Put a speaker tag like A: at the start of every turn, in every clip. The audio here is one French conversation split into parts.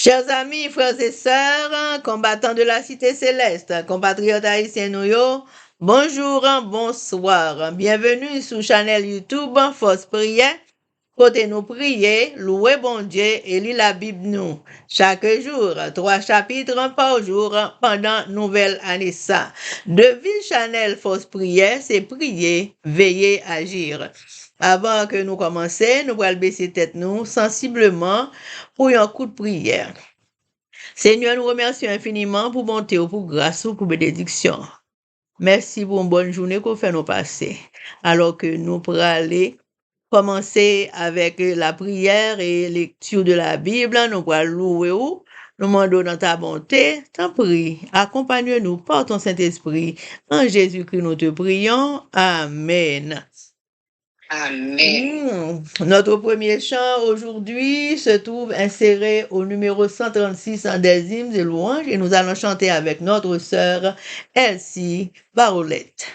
A: Chers amis, frères et sœurs, combattants de la cité céleste, compatriotes haïtiens nous yo, bonjour, bonsoir. Bienvenue sur channel YouTube Force Prière. Côté nous prier, louer bon Dieu et lire la Bible nous. Chaque jour, 3 chapitres par jour pendant nouvelle année ça. Devine channel Force Prière, c'est prier, veiller, agir. Avant que nous commencions, nous allons baisser tête nous sensiblement pour un coup de prière. Seigneur, nous remercions infiniment pour bonté, pour grâce, pour bénédiction. Merci pour une bonne journée qu'on fait nous passer. Alors que nous pourrons aller commencer avec la prière et lecture de la Bible, nous pourrons louer ou nous demandons dans ta bonté, t'en prie, accompagne-nous par ton Saint-Esprit. En Jésus-Christ, nous te prions. Amen.
B: Amen.
A: Notre premier chant aujourd'hui se trouve inséré au numéro 136 en des hymnes et louanges et nous allons chanter avec notre sœur Elsie Barolette.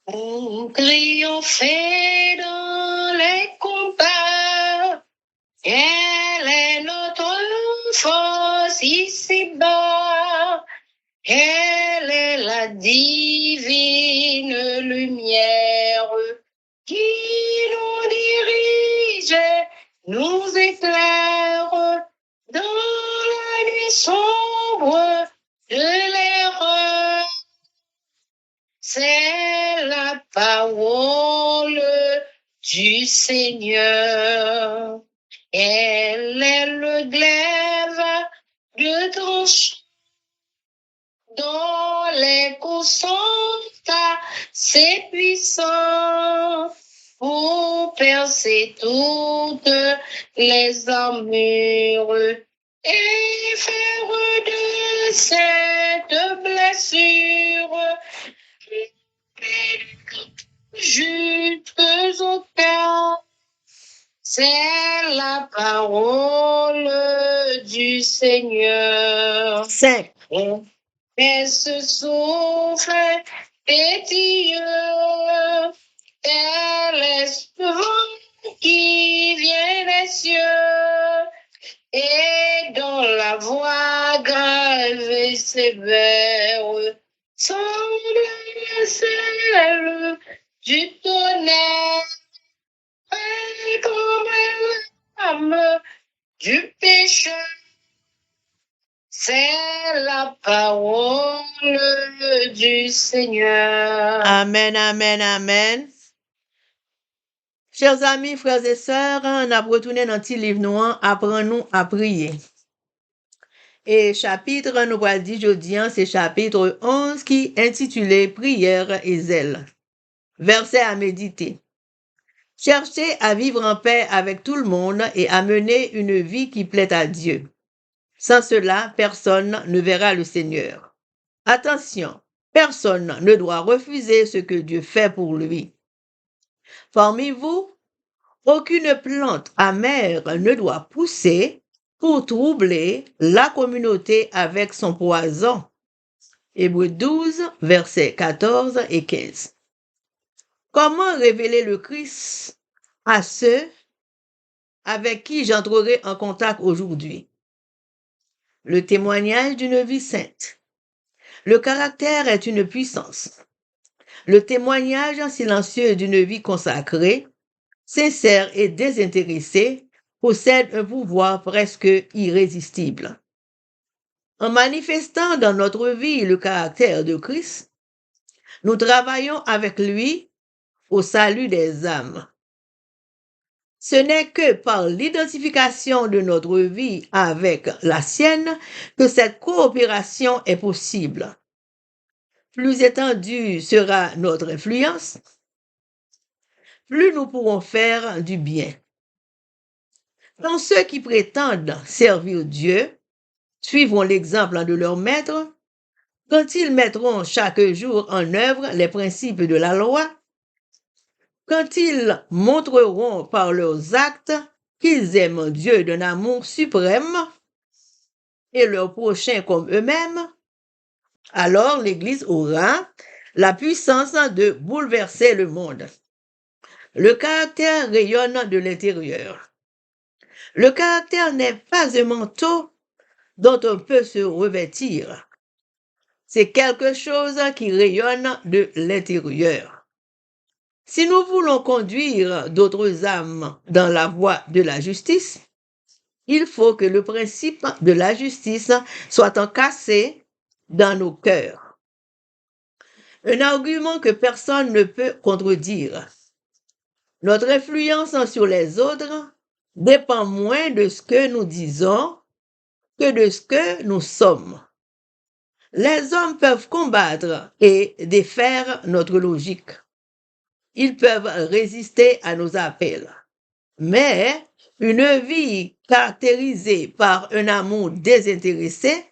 B: Pour triompher dans les combats, elle est notre force ici-bas. Elle est la divine lumière qui nous dirige, nous éclaire dans la nuit sombre de l'erreur. C'est la parole du Seigneur. Elle est le glaive de tranchant dans les coussins, c'est puissant pour percer toutes les armures et faire de cette blessure jusques au cœur. C'est la parole du Seigneur.
A: 5.
B: Et ce souffle pétilleux, elle est le vent qui vient des cieux, et dans la voix grave et sévère, semble celle du tonnerre, et comme l'âme du pécheur. C'est la parole du Seigneur.
A: Amen, amen, amen. Chers amis, frères et sœurs, on a retourné dans notre livre noir, apprends-nous à prier. Et chapitre, nous allons dire aujourd'hui, c'est chapitre 11 qui est intitulé Prière et zèle. Verset à méditer. Cherchez à vivre en paix avec tout le monde et à mener une vie qui plaît à Dieu. Sans cela, personne ne verra le Seigneur. Attention, personne ne doit refuser ce que Dieu fait pour lui. Parmi vous, aucune plante amère ne doit pousser pour troubler la communauté avec son poison. Hébreux 12, versets 14 et 15. Comment révéler le Christ à ceux avec qui j'entrerai en contact aujourd'hui? Le témoignage d'une vie sainte. Le caractère est une puissance. Le témoignage silencieux d'une vie consacrée, sincère et désintéressée, possède un pouvoir presque irrésistible. En manifestant dans notre vie le caractère de Christ, nous travaillons avec lui au salut des âmes. Ce n'est que par l'identification de notre vie avec la sienne que cette coopération est possible. Plus étendue sera notre influence, plus nous pourrons faire du bien. Quand ceux qui prétendent servir Dieu suivront l'exemple de leur maître, quand ils mettront chaque jour en œuvre les principes de la loi, quand ils montreront par leurs actes qu'ils aiment Dieu d'un amour suprême et leur prochain comme eux-mêmes, alors l'Église aura la puissance de bouleverser le monde. Le caractère rayonne de l'intérieur. Le caractère n'est pas un manteau dont on peut se revêtir. C'est quelque chose qui rayonne de l'intérieur. Si nous voulons conduire d'autres âmes dans la voie de la justice, il faut que le principe de la justice soit encassé dans nos cœurs. Un argument que personne ne peut contredire. Notre influence sur les autres dépend moins de ce que nous disons que de ce que nous sommes. Les hommes peuvent combattre et défaire notre logique. Ils peuvent résister à nos appels. Mais une vie caractérisée par un amour désintéressé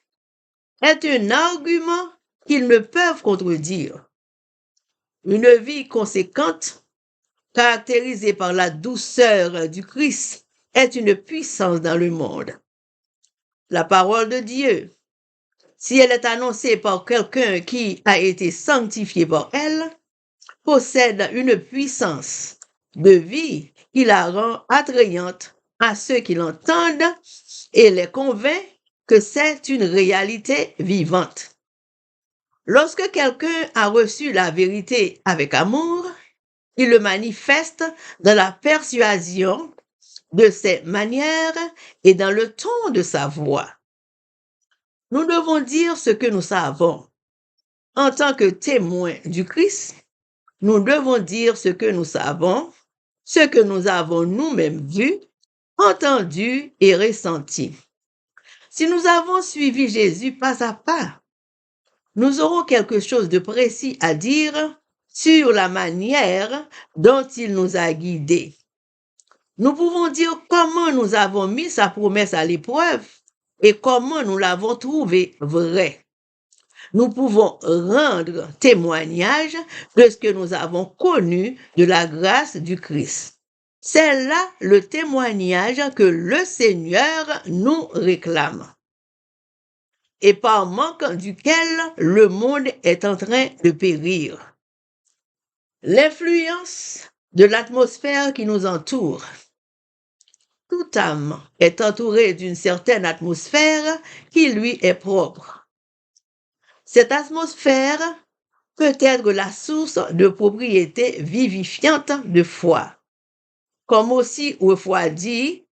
A: est un argument qu'ils ne peuvent contredire. Une vie conséquente, caractérisée par la douceur du Christ, est une puissance dans le monde. La parole de Dieu, si elle est annoncée par quelqu'un qui a été sanctifié par elle, possède une puissance de vie qui la rend attrayante à ceux qui l'entendent et les convainc que c'est une réalité vivante. Lorsque quelqu'un a reçu la vérité avec amour, il le manifeste dans la persuasion de ses manières et dans le ton de sa voix. Nous devons dire ce que nous savons. En tant que témoins du Christ, nous devons dire ce que nous savons, ce que nous avons nous-mêmes vu, entendu et ressenti. Si nous avons suivi Jésus pas à pas, nous aurons quelque chose de précis à dire sur la manière dont il nous a guidés. Nous pouvons dire comment nous avons mis sa promesse à l'épreuve et comment nous l'avons trouvée vraie. Nous pouvons rendre témoignage de ce que nous avons connu de la grâce du Christ. C'est là le témoignage que le Seigneur nous réclame et par manque duquel le monde est en train de périr. L'influence de l'atmosphère qui nous entoure. Toute âme est entourée d'une certaine atmosphère qui lui est propre. Cette atmosphère peut être la source de propriétés vivifiantes de foi, comme aussi refroidie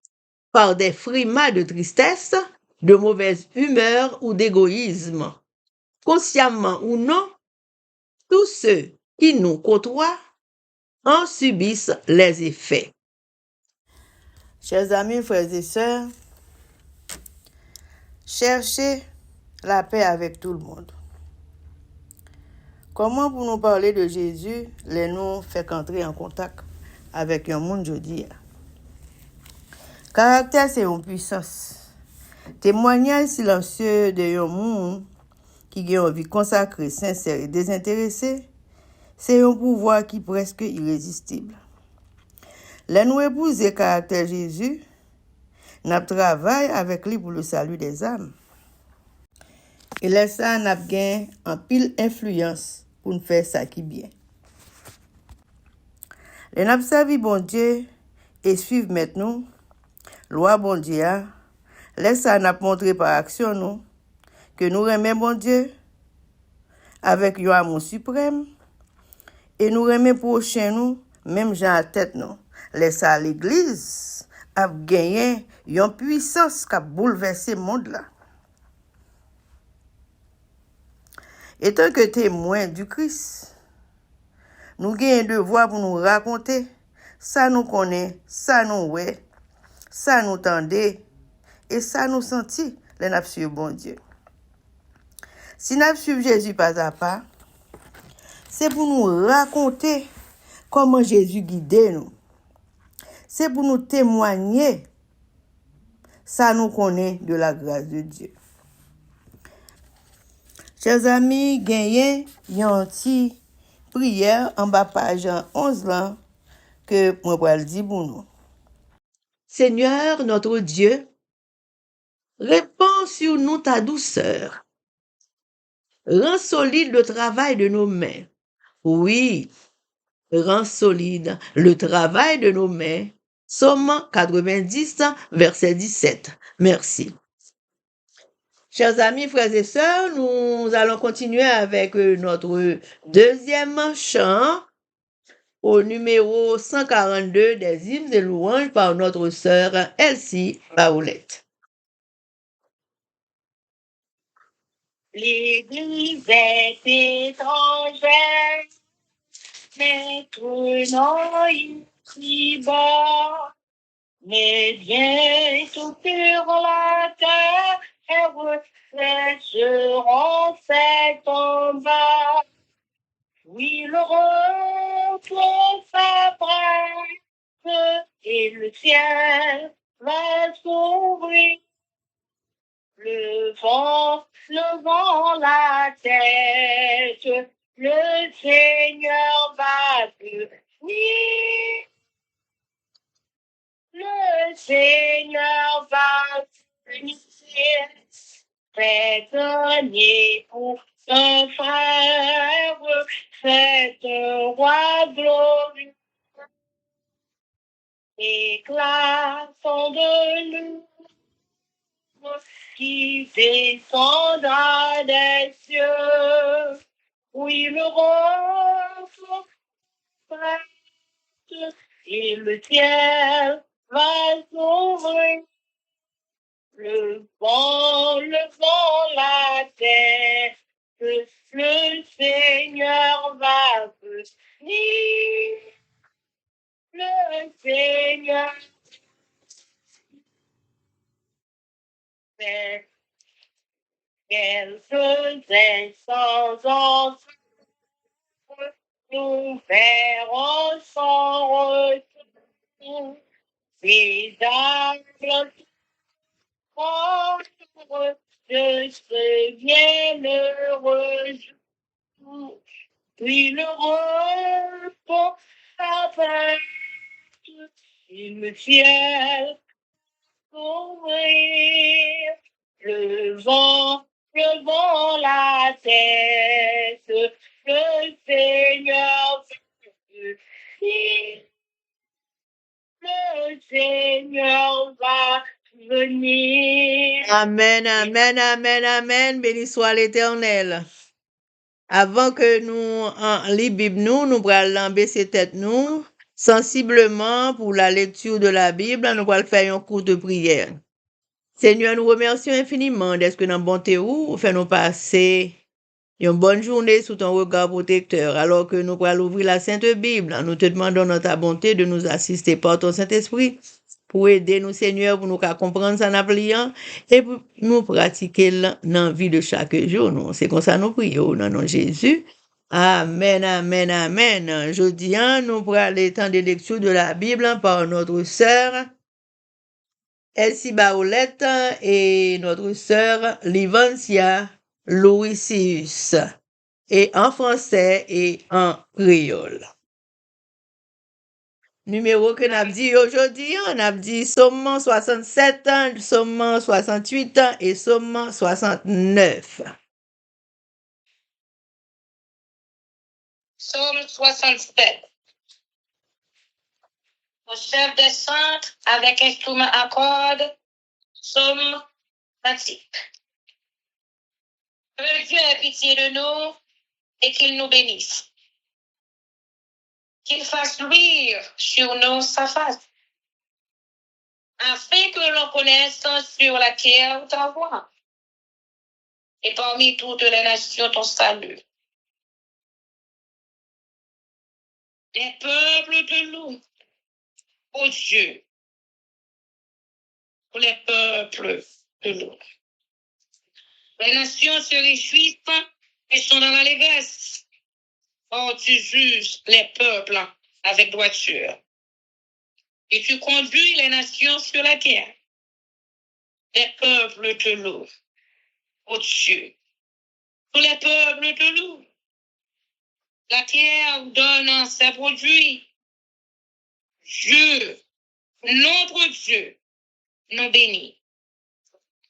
A: par des frimas de tristesse, de mauvaise humeur ou d'égoïsme. Consciemment ou non, tous ceux qui nous côtoient en subissent les effets. Chers amis, frères et sœurs, cherchez la paix avec tout le monde. Comment pour nous parler de Jésus, les nous fait entrer en contact avec un monde aujourd'hui? Caractère, c'est une puissance. Témoignage silencieux de un monde qui a une vie consacrée, sincère et désintéressée, c'est un pouvoir qui est presque irrésistible. Les nous épouser caractère Jésus, nous travaillons avec lui pour le salut des âmes. Et là, ça, nous avons en pile influence pour nous faire ça qui est bien. Les nous servi bon Dieu et suivre maintenant, loi bon Dieu, laisse ça nous montrer par action nous, que nous aimons bon Dieu avec un amour suprême et nous aimons prochain nous, même gens à tête nous. Laisse ça l'église a gagné une puissance qui a bouleversé le monde là. Étant que témoins du Christ, nous avons un devoir pour nous raconter ça nous connaît, ça nous ouais, ça nous tendait et ça nous sentit les n'a suivi bon Dieu. Si nous suivons Jésus pas à pas, c'est pour nous raconter comment Jésus guidait nous. C'est pour nous témoigner ça nous connaît de la grâce de Dieu. Chers amis, gagnez une petite prière en bas page 11 là que moi vais le dire pour nous. Seigneur notre Dieu, répands sur nous ta douceur. Rends solide le travail de nos mains. Oui, rends solide le travail de nos mains Psaume 90, verset 17. Merci. Chers amis, frères et sœurs, nous allons continuer avec notre deuxième chant au numéro 142 des hymnes et louanges par notre sœur Elsie Baoulette.
B: L'Église est étrangère, maintenant ici-bas, mais bientôt sur la terre, seront faits en bas. Oui, le retour s'apprête et le ciel va s'ouvrir. Le vent levant la tête, le Seigneur va venir. Le Seigneur va venir. Faites un époux, un frère, faites un roi glorieux. Éclatant de nous qui descendra des cieux. Oui, le retour prête et le ciel va s'ouvrir. Le vent la terre, le Seigneur va venir. Le Seigneur fait quelques instants ensemble, nous verrons son retour. Mesdames, de ce bienheureux jour, puis le repos s'apprête et le ciel s'ouvrir. Le vent la tête, le Seigneur venir. Le Seigneur va venir.
A: Amen, amen, amen, amen. Béni soit l'Éternel. Avant que nous en lit Bible nous allons baisser tête nous sensiblement pour la lecture de la Bible, nous allons faire un cours de prière. Seigneur, nous remercions infiniment d'être que dans bonté ou fait nous passer une bonne journée sous ton regard protecteur, alors que nous allons ouvrir la Sainte Bible. Nous te demandons dans ta bonté de nous assister par ton Saint-Esprit pour aider nous, Seigneur, pour nous comprendre ça en pliant et pour nous pratiquer dans la vie de chaque jour. C'est comme ça nous prions dans le nom de Jésus. Amen, amen, amen. Jeudi, nous prenons le temps de lecture de la Bible par notre sœur Elsie Baoulette et notre sœur Livancia Louisius, et en français et en créole. Numéro que nous avons dit aujourd'hui, on a dit Somme 67, Somme 68 et Somme 69.
B: Psaume 67. Au chef des saints, avec instrument à cordes, psaume cantique. Que Dieu ait pitié de nous et qu'il nous bénisse. Qu'il fasse luire sur nous sa face, afin que l'on connaisse sur la terre ta voix, et parmi toutes les nations ton salut. Les peuples te louent, ô Dieu. Pour les peuples te louent. Les nations se réjouissent et sont dans l'allégresse. Or, tu juges les peuples avec droiture. Et tu conduis les nations sur la terre. Les peuples te louent, ô Dieu. Tous les peuples te louent. La terre donne ses produits. Dieu, notre Dieu, nous bénit.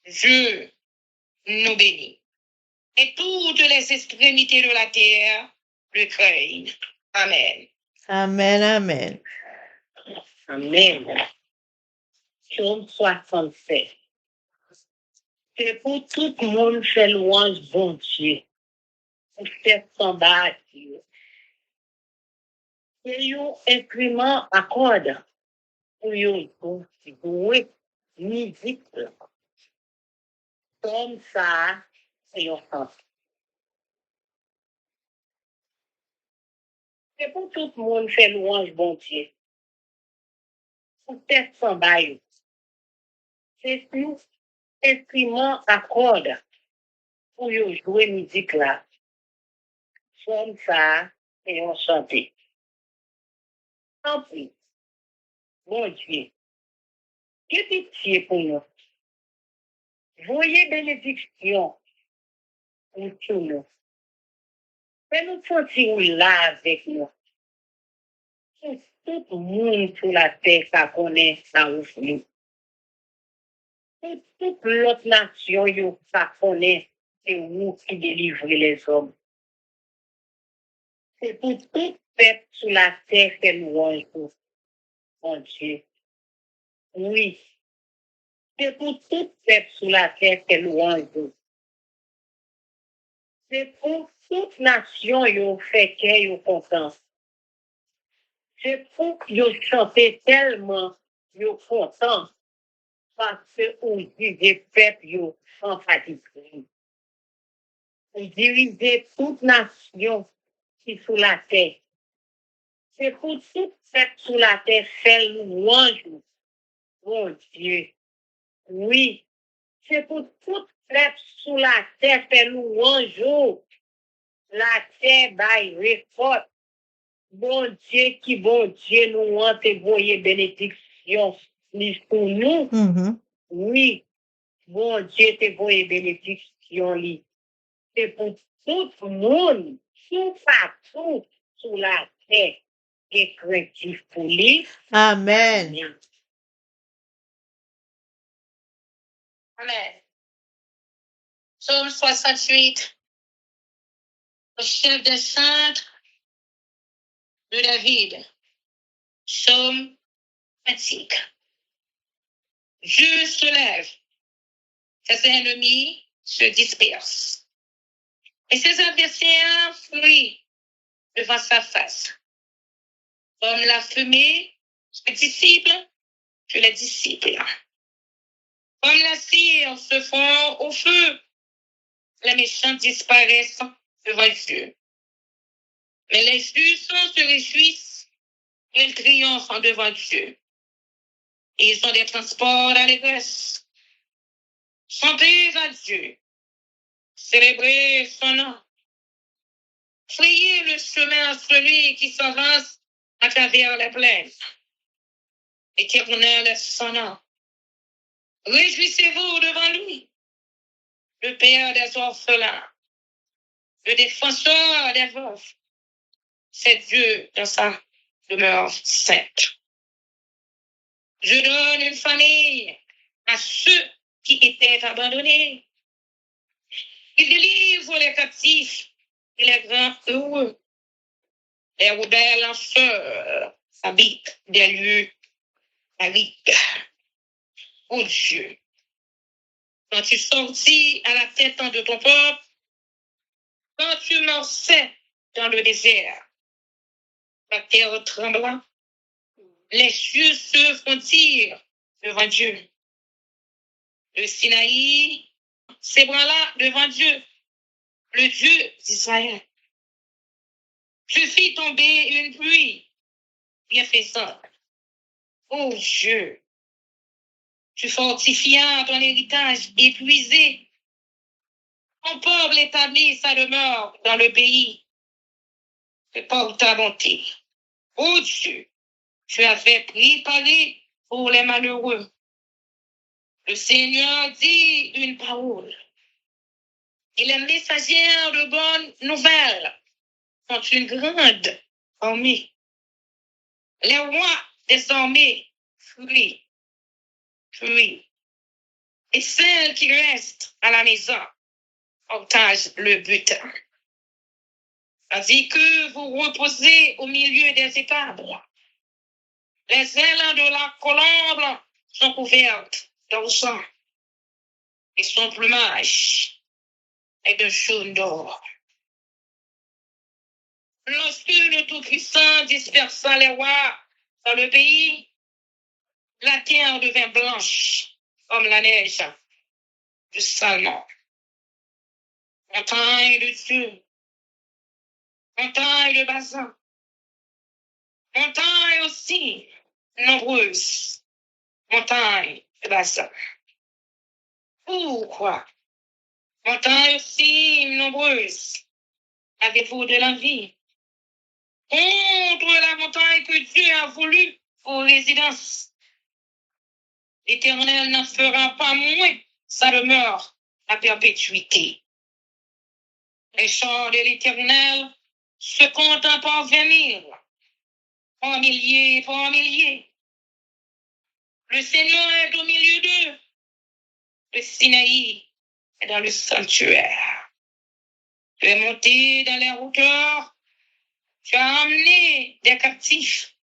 B: Dieu nous bénit. Et toutes les extrémités de la terre le craignent. Amen.
A: Amen, amen.
B: Amen. Psaume 67. C'est pour tout le monde fait louange bon Dieu. Pour faire samba Dieu. C'est un instrument à cordes. Pour jouer musique. Comme ça, c'est un sens. C'est pour tout le monde fait louange bon Dieu. Pour faire samba. C'est un instrument à cordes. Pour jouer musique là. Comme ça, et on chanter. En plus, bon Dieu, que pitié pour nous. Voyez bénédiction pour tous nous. Fais-nous sentir là avec nous. Tout le monde sur la terre, ça connaît, ça ouvre nous. Toute l'autre nation, ça connaît, c'est vous qui délivrez les hommes. C'est pour tout peuple sur la terre que nous louons, mon Dieu. Oui, c'est pour tout peuple sur la terre que nous louons. C'est pour toute nation, yo fait que yo content. C'est pour que yo chanter tellement yo content parce que on dirige peuple yo sans fatigue. On dirige toute nation qui sur la terre. C'est pour tout peuple sur la terre faire louange, mon Dieu. Oui, c'est pour tout peuple sur la terre faire louange. La terre baille récolte. Bon Dieu, qui bon Dieu, nous ont envoyé bénédiction pour nous. Oui, bon Dieu, te envoyé bénédiction. C'est pour tout le monde, tout partout sur la terre, qui est créatif pour lui.
A: Amen.
B: Amen. Amen. Psaume 68. Le chef des chantres de David. Psaume antique. Dieu se lève, ses ennemis se dispersent, et ses adversaires fuient devant sa face. Comme la fumée se dissipe que les disciples. Comme la cire se fond au feu, les méchants disparaissent devant Dieu. Mais les justes se réjouissent, ils triomphent devant Dieu. Ils ont des transports d'allégresse. Chantez à Dieu, célébrez son nom. Frayez le chemin à celui qui s'avance à travers les plaines. Éternel est son nom. Réjouissez-vous devant lui, le Père des orphelins, le défenseur des veufs. C'est Dieu dans sa demeure sainte. Je donne une famille à ceux qui étaient abandonnés. Il délivre les captifs et les grands heureux. Les rebelles en feu habitent des lieux arides. Oh Dieu, quand tu sortis à la tête de ton peuple, quand tu marchais dans le désert, la terre trembla, les cieux se fondirent devant Dieu. Le Sinaï s'ébranla devant Dieu, le Dieu d'Israël. Je fis tomber une pluie bienfaisante. Oh Dieu, tu fortifias ton héritage épuisé. Ton peuple établit sa demeure dans le pays. C'est par ta bonté. Oh Dieu, tu avais préparé pour les malheureux. Le Seigneur dit une parole. Et les messagères de bonnes nouvelles sont une grande armée. Les rois des armées fuient. Et celles qui restent à la maison partagent le butin. Tandis que vous reposez au milieu des étables, Les ailes de la colombe sont couvertes de sang et son plumage est de jaune d'or. Lorsque le Tout-Puissant dispersa les rois dans le pays, la terre devint blanche comme la neige du Salmon. Montagne de Dieu, montagne de Bazan, montagne aussi nombreuse, montagne de Bazan. Pourquoi? Montagne aussi nombreuse, avez-vous de l'envie contre la montagne que Dieu a voulu pour résidence? L'Éternel n'en fera pas moins sa demeure à perpétuité. Les chants de l'Éternel se comptent par 20 000, par milliers, par milliers. Le Seigneur est au milieu d'eux. Le Sinaï est dans le sanctuaire. Tu es monté dans les hauteurs. Tu as amené des captifs.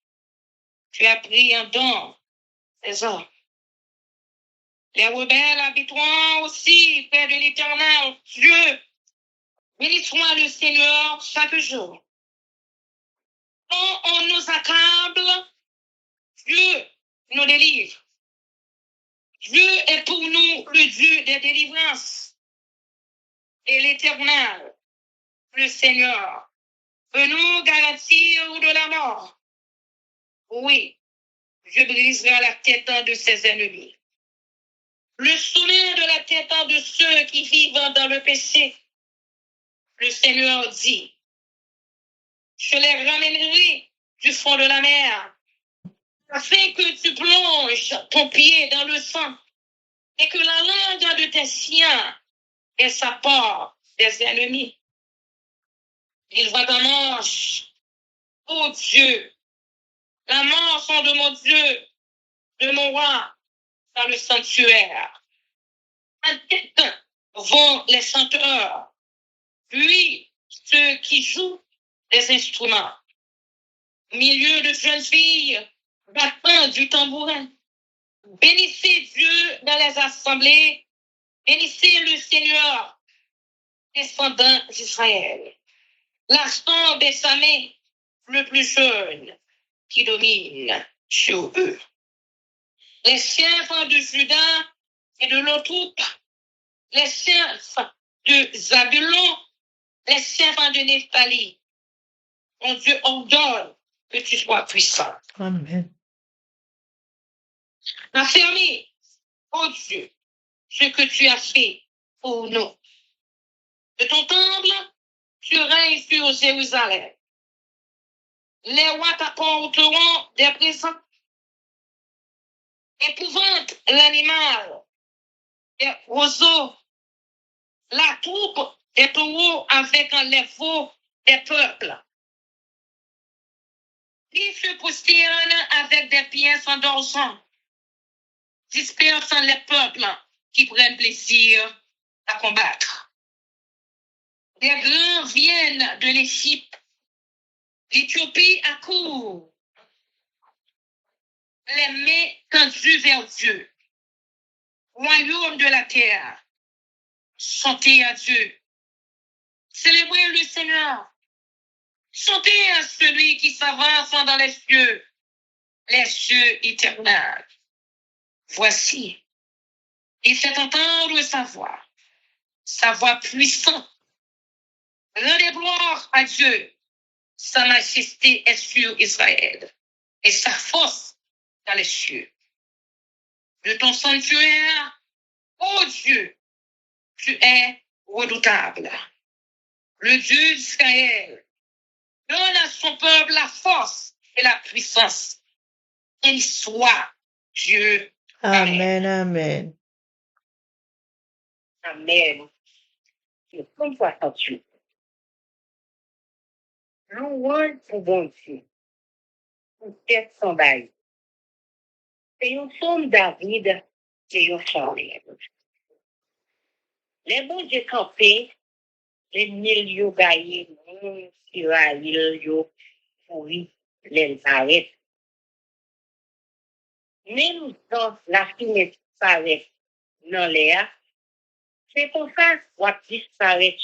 B: Tu as pris en don des hommes. Les rebelles habiteront aussi près de l'Éternel. Dieu, bénis-toi le Seigneur chaque jour. Quand on nous accable, Dieu nous délivre. Dieu est pour nous le Dieu des délivrances. Et l'Éternel, le Seigneur, peut nous garantir de la mort. Oui, je briserai la tête de ses ennemis. Le soulier de la tête de ceux qui vivent dans le péché. Le Seigneur dit, je les ramènerai du fond de la mer, afin que tu plonges ton pied dans le sang et que la langue de tes siens ait sa part des ennemis. Il va en manche, ô Dieu, la mention de mon Dieu, de mon roi, dans le sanctuaire. En tête vont les chanteurs, puis ceux qui jouent les instruments. Au milieu de jeunes filles, battant du tambourin. Bénissez Dieu dans les assemblées, bénissez le Seigneur, descendant d'Israël. L'archon Bessamé, le plus jeune, qui domine sur eux. Les chefs de Juda et de l'autre, les chefs de Zabulon, les chefs de Nephtali. Mon Dieu ordonne que tu sois puissant.
A: Amen.
B: Affirmez, oh Dieu, ce que tu as fait pour nous. De ton temple, tu règnes sur Jérusalem. Les rois t'apporteront des présents. Épouvante l'animal, des roseaux, la troupe des taureaux avec les veaux des peuples. Ils se prosternent avec des pièces en d'argent, dispersant les peuples qui prennent plaisir à combattre. Les grands viennent de l'Égypte, l'Éthiopie accourt, les mains tendues vers Dieu, royaume de la terre, chantez à Dieu, célébrez le Seigneur, chantez à celui qui s'avance dans les cieux éternels. Voici, il fait entendre sa voix puissante. Rendez gloire à Dieu, sa majesté est sur Israël et sa force dans les cieux. De ton sanctuaire, ô Dieu, tu es redoutable. Le Dieu d'Israël donne à son peuple la force et la puissance. Il soit Dieu.
A: Amen, amen.
B: Amen. Comme toi, Dieu. Louange pour bon Dieu. Pour tête son bail. C'est un psaume David, c'est un chanté. Les bons Dieu campés, les milieux gaillés, Israël, yo, pourri, les arrêtent. Même dans la fumée disparaît dans l'air, c'est pour ça qu'on disparaît.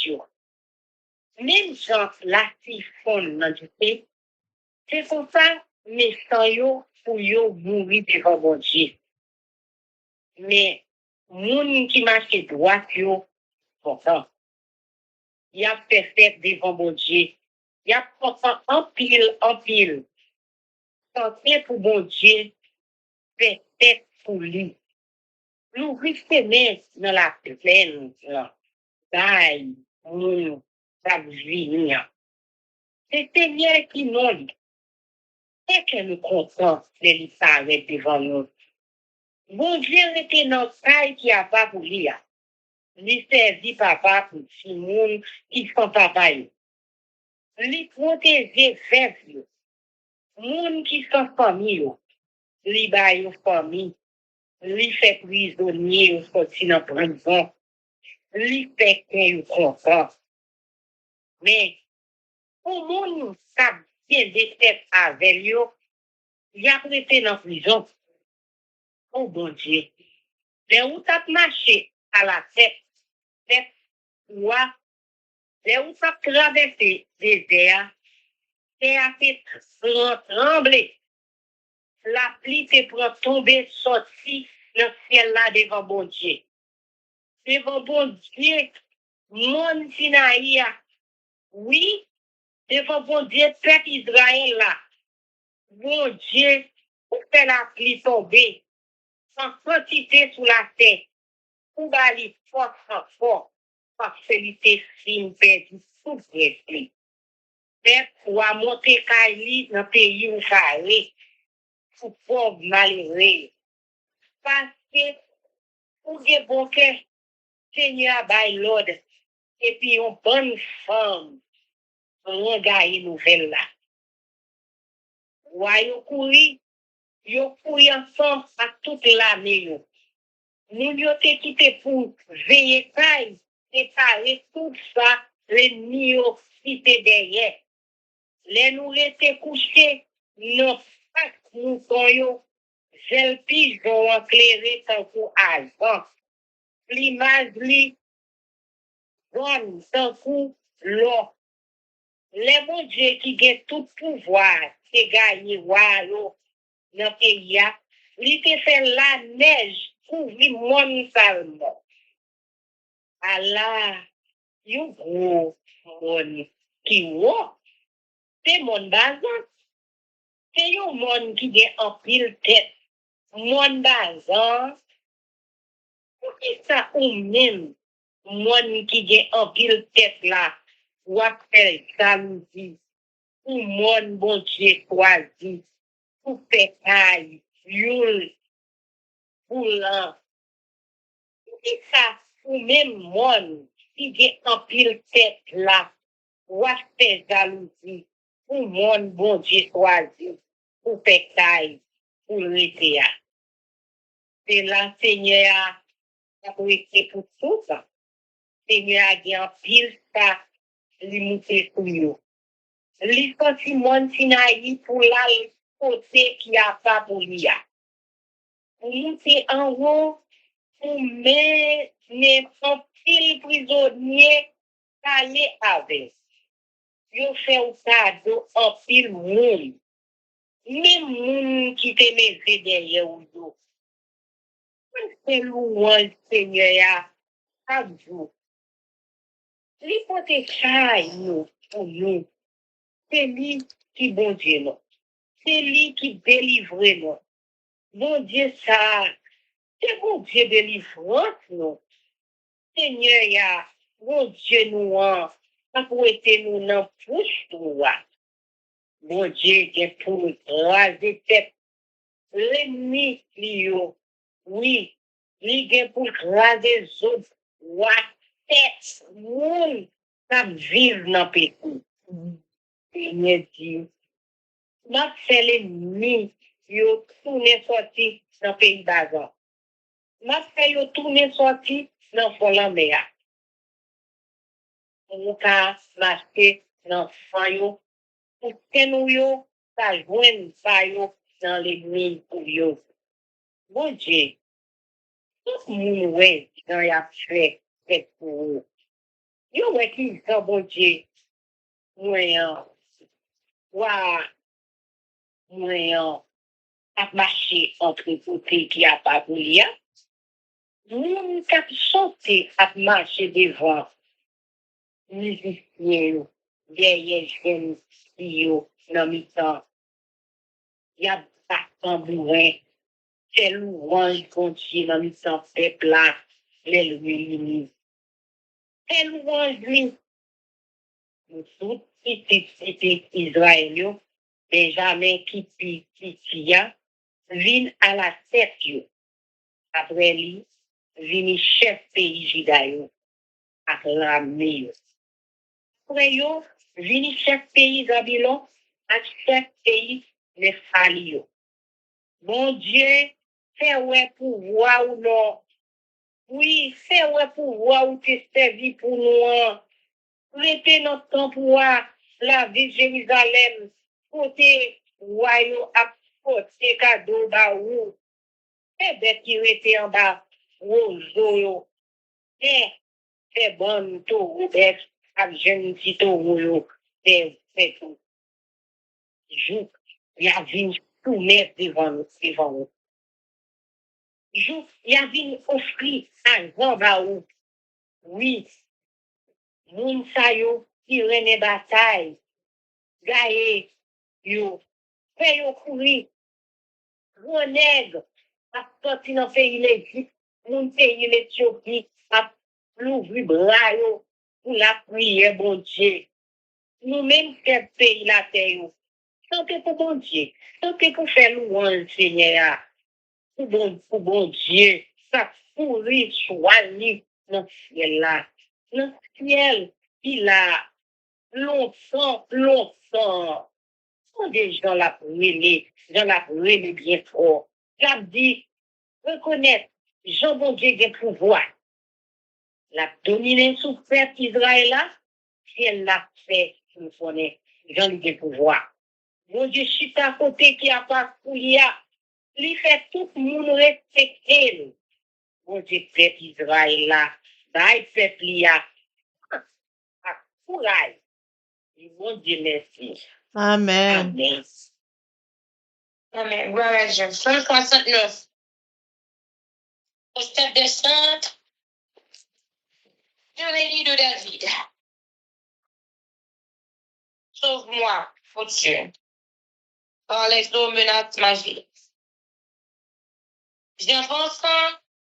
B: Même dans la siphonne dans du thé, c'est pour ça mes yo pour yo mourir devant mon Dieu. Mais moun qui marche droit yo, pourtant, il a fait devant mon Dieu. Il a pourtant en pile. Tenter pour mon Dieu, fait tête pour lui. L'ouvrir fenêtre dans la plaine, là. Bye, moun, ça vient. C'est Seigneur qui nous dit. Et que nous comptons de lui parler devant nous. Bon Dieu était dans le taille qui a pas pour lui. Lui servit papa pour tout le monde qui sont papa. Lui protéger veuve. Moun qui sont famille. Lui baille famille. Lui fait prisonnier au sorti dans prison. Lui fait qu'il content. Mais, pour moun qui a bien des têtes avec lui, il a prêté dans prison. Oh bon Dieu. Les où t'as marché à la tête, les où t'as traversé des airs, t'as fait trembler. La pluie te prend tomber, sorti le ciel là devant bon Dieu. Devant bon Dieu, mon Sinaïa, oui, devant bon Dieu, peuple Israël là. Bon Dieu, pour faire la pluie tomber, sans quantité sous la terre, pour aller fort, parce que il était film perdu tout esprit. Peuple, ou à monter Kaili dans le pays où ça est, pour pauvre malheureux. Parce que, pour des bon cœur, Seigneur by Lord, et puis une bonne femme, on gagne nouvelle là. Ouais, yo couri ensemble à toute l'année. Nous yo te quitté pour veiller caille, séparer tout ça, l'ennemi yo cité derrière. Les nous étaient couchés, nos sacs moutons yo, gel pigeon éclairé tant pour avant. L'image li, bonne tant pour l'eau. Les bon Dieu qui gagne tout pouvoir, qui gagne walo dans le pays, il te fait la neige couvrir mon seulement. Allah, you gros mon qui wa, c'est mon bazan. C'est un monde qui gagne en pile tête. Mon bazan, pour qui ça ou même, monde qui gagne en pile tête là, ou à faire jalousie. Ou mon bon Dieu choisi, pour pétaille, youl, pour l'an. C'est ça, ou même mon, qui est en pile tête là, ou à faire jalousie, pour mon bon Dieu choisi, pour pétaille, pour l'été. C'est là, Seigneur, a été pour tout ça. Seigneur a dit en pile ça, limité pour nous. Li konti moun Sinaï pour la côté qui a pas pour l'IA. Pour monter en haut, pour mettre un pile prisonnier aller avec. Yo fait un cadeau en pile moun. Même moun qui te met derrière ou. C'est louange Seigneur à vous. Li pote chay nous pour nous. C'est lui qui bon Dieu non. C'est lui qui délivre nous. Bon Dieu ça, c'est bon Dieu délivrance nous. Seigneur ya, bon Dieu nous a été nous dans pouche toi. Bon Dieu qui est pour nous raser tête. L'ennemi lui oui, lui est pour raser les autres. Wa tête moun ça vivre dans le pays. Seigneur Dieu. M'a fait l'ennemi, yo tourné sorti dans le pays d'Azan. M'a fait yo tourné sorti dans le fond la mer. On a marché dans le fond yo, pour que nous yo, ça joigne ça yo dans l'ennemi pour yo. Bon Dieu, tout le monde, ouais, dans la fait pour vous. Yo, ouais, qui sont bon Dieu, ouais, ouais, ouais, à marcher entre côtés qui a pas voulu. Nous, quand sauter à marcher devant, musiciens, derrière jeunes filles, dans le temps, il y a pas tambourin, c'est louange continue dans le temps, peuple là, les louanges, c'est louange lui. Nous tous, petit Israël, Benjamin qui tient, vient à la tête, yo. Après lui, vient chef pays Juda, yo, à l'armée, yo. Après yo, vient chef pays Babylon, à chef pays Nephtali, yo. Mon Dieu, fais ouais pour voir ou non. Oui, fais ouais pour voir où tu servi pour nous. Mettez notre temps pour voir la vie de Jérusalem. Côté royaume à côté cadeau bas ou. C'est bête qui était en bas. Roseau. C'est bon tout. Ou bête. Avec jeune petit tout. C'est tout. Jouk. Il y a vu tout mettre devant nous. Devant nous. Jouk. Il y a vu offrir un grand bas ou. Oui. Moun sa yo. Qui rene bataille. Gaye. Yo. Fè yo kouri, gros nègre, a sorti dans le pays l'Égypte, mon pays l'Éthiopie, a l'ouvri bras yo, pour la prière, bon Dieu. Nous-mêmes, quel pays la terre yo. Chantez pour bon Dieu. Chantez pour faire louange, Seigneur. Pour bon Dieu. Ça pourrit, choisi dans le ciel là. Dans le ciel, il a longtemps, longtemps. Des gens la brûlé, gens la brûlé bien fort. J'ai dit, reconnaître, Jean bon Dieu a pouvoir. La dominer sous peuple Israël là, si elle l'a fait, nous connaît, Jean a pouvoir. Mon Dieu, je suis à côté qui a pas couillé, il fait tout le monde respecter. Mon Dieu, peuple Israël là, d'ailleurs, peuple là, à courage. Mon Dieu, merci.
A: Amen.
B: Amen. Amen. Gloire à Dieu. Psalm 69. Au stade descente, je l'ai de David. Sauve-moi, ô Dieu, par les eaux menacent ma vie. J'enfonce,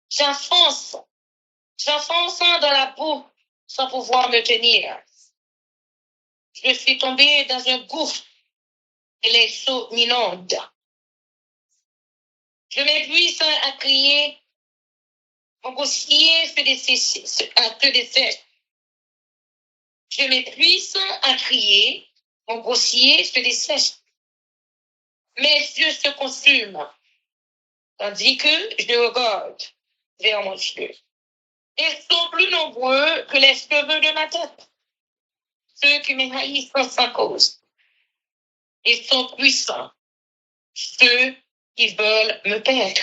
B: j'enfonce dans la boue sans pouvoir me tenir. Je suis tombé dans un gouffre et les eaux m'inondent. Je m'épuise à crier, mon gosier se dessèche. Je m'épuise à crier, mon gosier se dessèche. Mes yeux se consument, tandis que je regarde vers mon Dieu. Ils sont plus nombreux que les cheveux de ma tête. Ceux qui me haïssent sans cause. Ils sont puissants. Ceux qui veulent me perdre.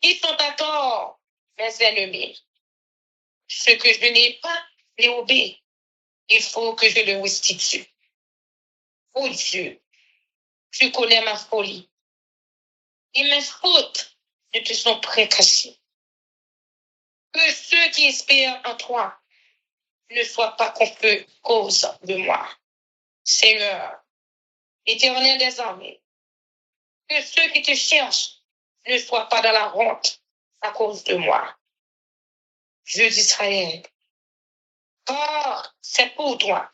B: Ils sont à tort, mes ennemis. Ce que je n'ai pas, les obéis. Il faut que je le restitue. Oh Dieu, tu connais ma folie. Et mes fautes ne te sont pas cachées. Que ceux qui espèrent en toi ne soient pas confus cause de moi. Seigneur, Éternel des armées, que ceux qui te cherchent ne soient pas dans la honte à cause de moi. Dieu d'Israël, car c'est pour toi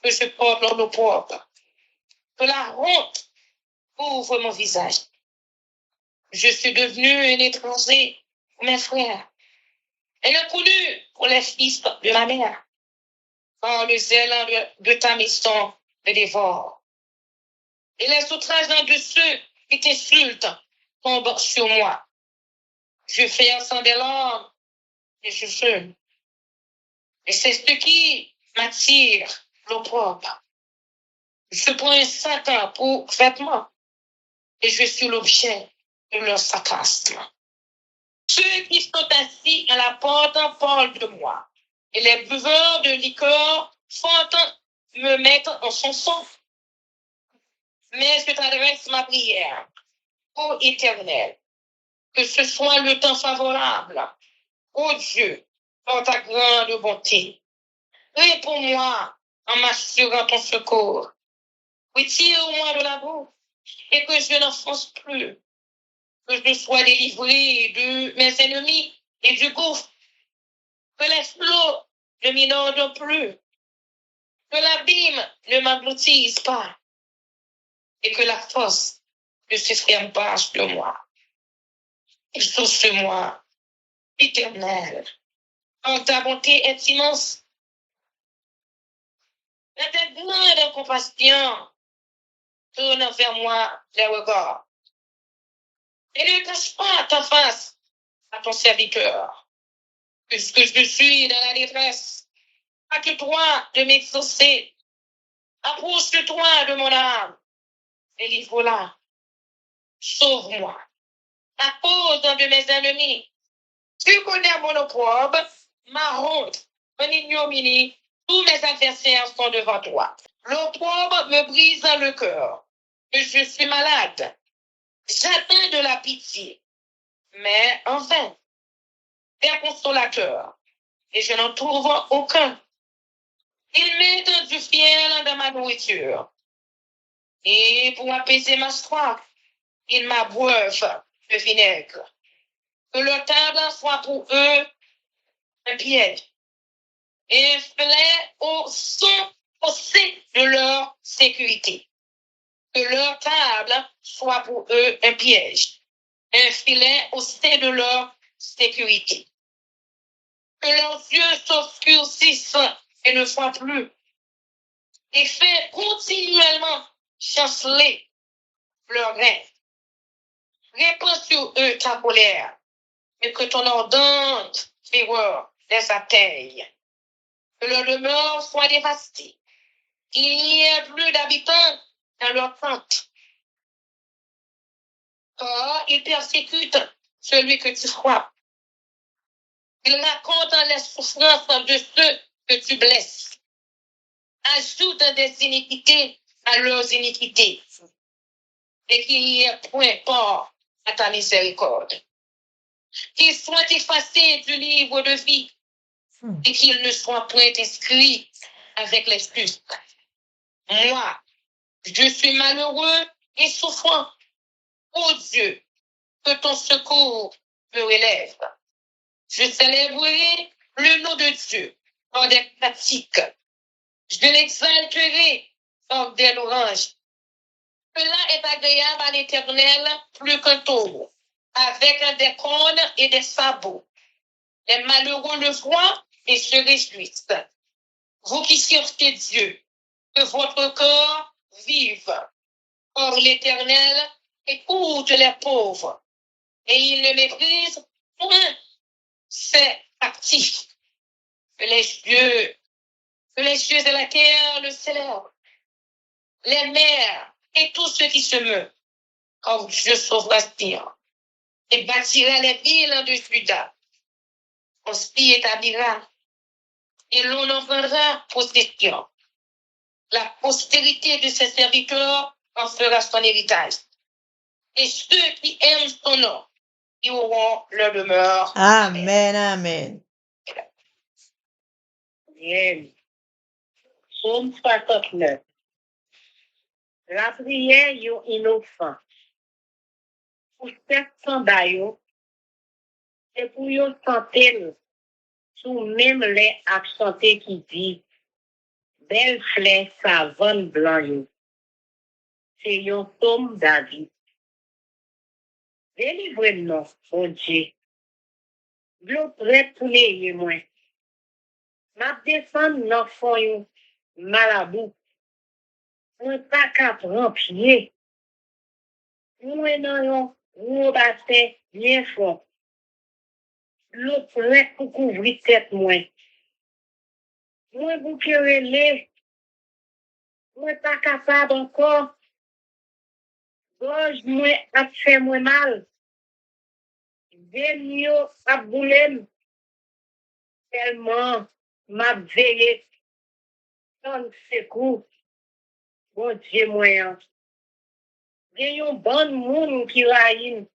B: que je porte l'ordre propre, que la honte couvre mon visage. Je suis devenu un étranger pour mes frères, un inconnu pour les fils de ma mère, car le zèle de ta maison me dévore. Et les outrages de ceux qui t'insultent tombent sur moi. Je fais ensemble des larmes et je jeûne. Et c'est ce qui m'attire l'opprobre. Je prends un sac pour vêtements et je suis l'objet de leur sarcasme. Ceux qui sont assis à la porte parlent de moi, et les buveurs de liqueur font me mettre en chanson. Mais je t'adresse ma prière, ô Éternel, que ce soit le temps favorable. Ô Dieu, par ta grande bonté, réponds-moi en m'assurant ton secours. Retire-moi de la boue et que je n'enfonce plus, que je sois délivré de mes ennemis et du gouffre, que les flots ne m'inondent plus, que l'abîme ne m'engloutisse pas et que la force ne se ferme pas sur moi. Exauce-moi, Éternel, en ta bonté est immense. Dans ta grande compassion, tourne vers moi les regards. Et ne cache pas ta face à ton serviteur, puisque je suis dans la détresse. Hâte-toi de m'exaucer. Approche-toi de mon âme. Délivre-la. Sauve-moi. À cause de mes ennemis. Tu connais mon opprobre, ma honte, mon ignominie. Tous mes adversaires sont devant toi. L'opprobre me brise le cœur. Je suis malade. J'attends de la pitié. Mais en vain. Père consolateur. Et je n'en trouve aucun. Ils mettent du fiel dans ma nourriture. Et pour apaiser ma soif, ils m'abreuvent de vinaigre. Que leur table soit pour eux un piège. Et un filet au sein de leur sécurité. Que leur table soit pour eux un piège. Un filet au sein de leur sécurité. Que leurs yeux s'obscurcissent et ne voient plus. Et fait continuellement chanceler leur grain. Répands sur eux ta colère, et que ton ardente fureur les atteigne. Que leur demeure soit dévastée, qu'il n'y ait plus d'habitants dans leur tente. Car ils persécutent celui que tu frappes. Ils racontent les souffrances de ceux que tu blesses. Ajoute des iniquités à leurs iniquités, et qu'il n'y ait point part à ta miséricorde. Qu'ils soient effacés du livre de vie, et qu'ils ne soient point inscrits avec les justes. Moi, je suis malheureux et souffrant. Ô Dieu, que ton secours me relève. Je célébrerai le nom de Dieu par des pratiques. Je l'exalterai par des louanges. Cela est agréable à l'Éternel plus qu'un taureau, avec des cornes et des sabots. Les malheureux le voient et se réjouissent. Vous qui cherchez Dieu, que votre corps vive. Or l'Éternel écoute les pauvres, et il ne méprise point ses actifs. Que les cieux et la terre le célèbrent. Les mers et tous ceux qui se meuvent. Car Dieu sauvera Sion et bâtira les villes de Juda. On s'y établira et l'on en prendra possession. La postérité de ses serviteurs en fera son héritage. Et ceux qui aiment son nom, ils auront leur demeure.
A: Amen, amen.
B: Bien. Psaume 69. La prière yon innocent. Pour cette sandaille, et pour yon santé, sous même les accentés qui dit, belle fleur savane blanc, c'est yon tome David. Délivrez-nous, mon Dieu. L'eau prête pour les moins. Ma descend dans fond yon malabou. On pas qu'à prendre pied. Moi non yon, ou bassin bien fort. L'eau prête pour couvrir tête moins. Moi vous querellez. Moi pas capable encore. Gorge moi a fait moins mal. Genyo a boulem, tellement m'a veillé, ton secours, bon Dieu moyen. Genyo bon moun qui raïm,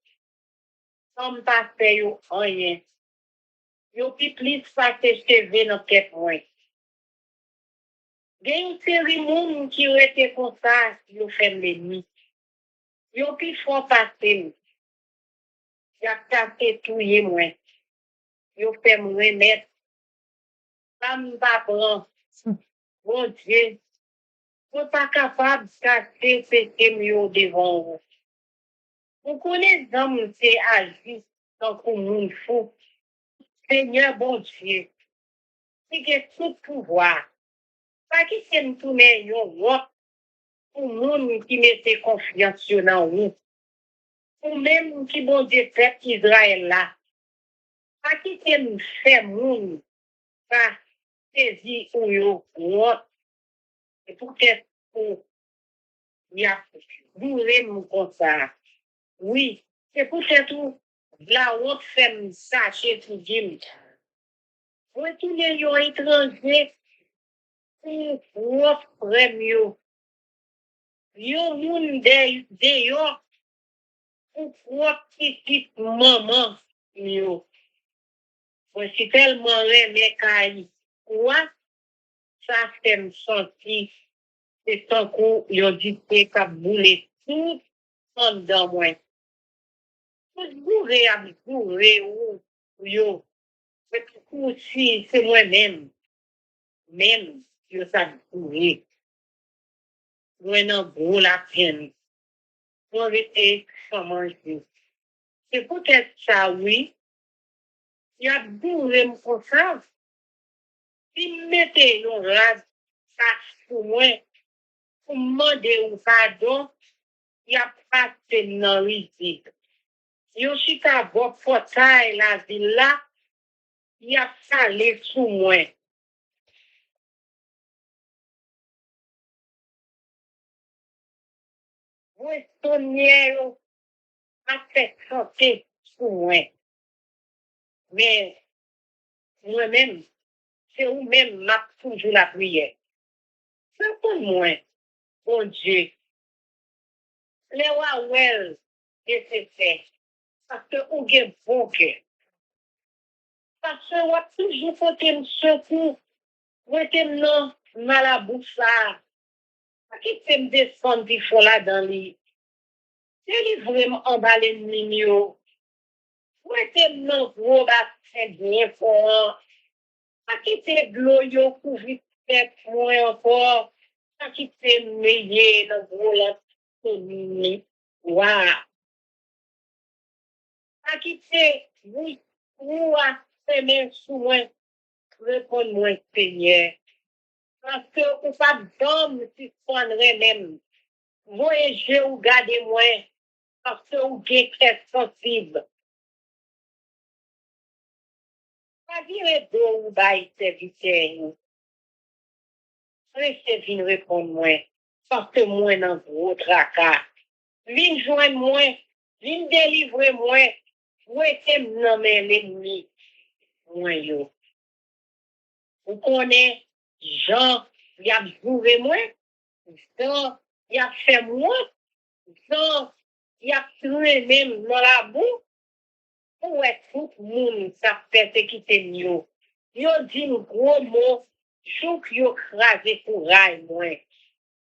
B: comme pas fait yo rien. Yo pi plus pas te cheve dans tête moi. Genyo série moun qui rete comme ça, yo fait l'ennemi. Yo pi font passer. Ya tapé touye moi. Yo fait me remettre. Ça m'pa prend. Bon Dieu, vous pas capable de casser pété mieux devant vous. Vous connaissez l'homme c'est agi dans le monde fou. Seigneur bon Dieu, c'est que tout pouvoir. Pas qui c'est nous tourner yon roc pour monde qui mette confiance dans vous. Ou même qui bon Dieu fait Israël là. Pas qui c'est nous fait monde pas saisi ou yo roc. Et peut-être pour y a bourré mon comme ça. Oui, c'est peut-être où la honte fait me sacher tout dire. Retourner yon étranger pour offrir mieux. Yon moun de yon pour petite maman mieux. C'est tellement aimé kay. Quoi? Ça fait me sentir c'est tant qu'on yon dit que boule tout en dedans moi. Bourré à bourré ou yo. Si c'est moi-même, même, je sais bourré. Moi, non, gros la peine. Moi, j'étais comment je c'est peut-être ça, oui. Il y a bourré comme ça. Si mettez yon rad, ça pour moi, pour demander un pardon, il y a pas de non risque. Yo si ta bon portail la ville là, il y a salé sous moi. Moi, tonnier, a fait chanter sous moi. Mais, moi-même, c'est ou-même m'a toujours la prière. C'est pour moi, bon Dieu. Les wawel, que c'est fait. Parce que ou gen bon cœur. Parce que ou toujours faut me secours. Ou te non, malabou ça. Qui te me descendre du fond là dans les. C'est vraiment emballé de mignon. Ou te non, gros bassin bien fort. Qui te de l'eau yo couvri tête moins encore. Qui te meillé dans gros là. Waouh. Qui te, oui, ou a fait sous moi. Réponds-moi, Seigneur. Parce que ou pas d'homme si soignerait même. Voyagez ou gardez-moi. Parce que ou êtes très sensible. Pas dire de ou bail serviteur. Restez vin répondre-moi. Parce que moi dans gros tracas. Vin joindre moi. Vin délivrer moi. Ou était nommer l'ennemi. Moi yo. Vous connaissez Jean, il a bourré moi. Jean, il a fait moi. Jean, il a tué même dans la boue. Où est tout le monde ça fait quitter mieux. Yo dit un gros mot, jouk yo crasé pour rail moi.